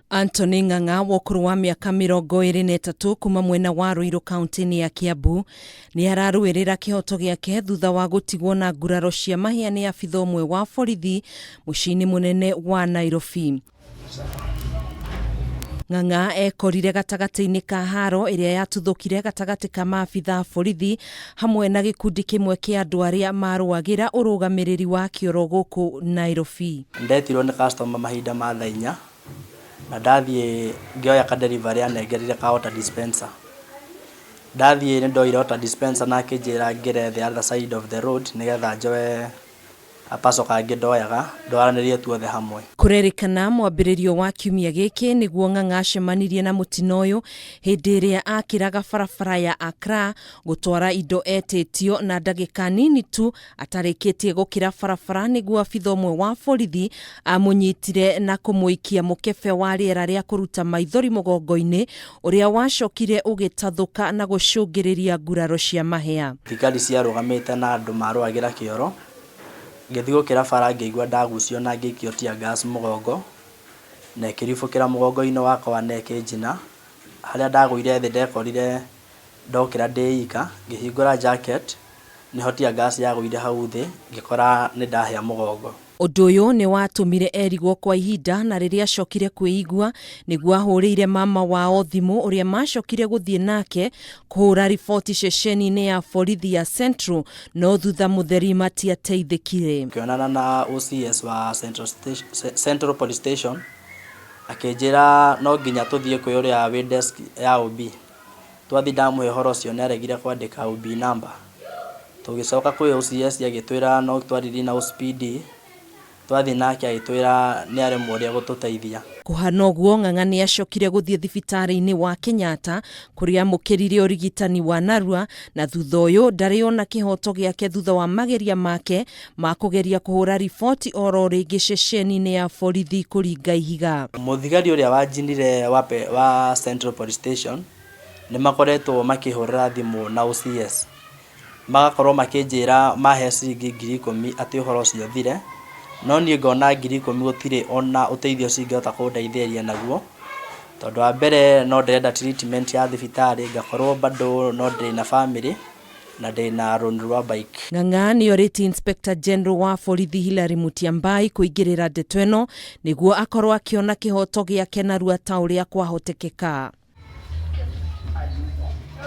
Anthony Ng'ang'a wa ukuru wa miaka 23 kuma mwena wa Ruiru kaunti-ini ya Kiambu niararuirira kihoto giake thutha wa gutigwo na nguraro cia mahia ni abithaa umwe wa borithi muciini munene wa Nairobi. Ng'ang'a ekorire gatagati-ini ka haro iria yatuthukire gatagati ka maabithaa borithi hamwe na gikundi kimwe kia andu aria maruagira urugamiriri wa kioro guku Nairobi. Ndetirwo ni customer mahinda ma thainya na ndathie ngioya ka delivery anengerire ka water dispenser. Ndathie ni ndoire water dispenser na kinjira ngire the other side of the road nigetha njoe apacoka ndoyaga ndwaranirie tuothe hamwe. Kurerikana mwambiririo wa kiumia giki niguo Ng'ang'a acemanirie na mutino uyu hindi iria akiraga barabara ya Accra gutwara indo etitio na ndagika nini tu atarikitie gukira barabara niguo abithaa umwe wa borithi amunyitire na kumuikia mukebe wa riera ria kuruta maithori mugongo-ini uria wacokire ugitathuka na gucungiriria nguraro cia mahia. Thigari ciarugamite na andu maruagira kioro ngithigwo kira bara ngĩigua ndagucio na ngĩikio tia gas mugongo na kiribukira mugongo-ini wakwa na kinjina haria ndagũire thĩ ndekorire ndokira ndĩika ngĩhingũra jacket niho tia gas yagũire hau thĩ ngĩkora nĩ ndahĩa mugongo. Undu uyu ni watumire erigwo kwa ihinda na riria acokire kwĩigua niguo ahũrĩire mama wao thimu uria macokire guthie nake kuhura riboti ceceni-ini ya borithi ya Central no thutha mutheri matiateithĩkire. Kĩonana na OCS wa Central Police Station akĩnjĩra no nginya tuthie kwĩ uria wĩ desk ya OB. Twathi ndamũhe ũhoro ũcio nĩaregire kwandĩka OB number. Tũgĩcoka kwĩ OCS agĩtwĩra no twaririe na speed twathi nake agĩtwĩra nĩaremwo ũrĩa gũtũteithia. Kuhana ũguo Ng'ang'a ni acokire guthie thibitari-ini wa Kenyatta kuria amũkĩrire ũrigitani wa narua na thutha ũyũ ndarĩ ona kihoto giake thutha wa mageria make ma kugeria kuhura riboti oro rĩngĩ ceceni-ini ya borithi kũringa ihiga. Mũthigari ũrĩa wanjinire wa Central Police Station nĩ makoretwo makĩhũrĩra thimũ na OCS magakorwo makĩnjĩra mahe ciringi 10,000 atĩ ũhoro ũcio thire no niĩ ngona 10,000 gũtirĩ ona ũteithio cingĩhota kũndeithĩrĩria naguo tondũ wa mbere no ndĩrenda treatment ya thibitarĩ ngakorwo bado no ndĩ na family na ndĩ na rũni rwa bike. Ng'ang'a nĩ orĩtie Inspector General wa borithi Hilary Mutyambai kũingĩrĩra ndeto ĩno niguo akorwo akiona kihoto giake narua ta ũrĩa kwahotekeka.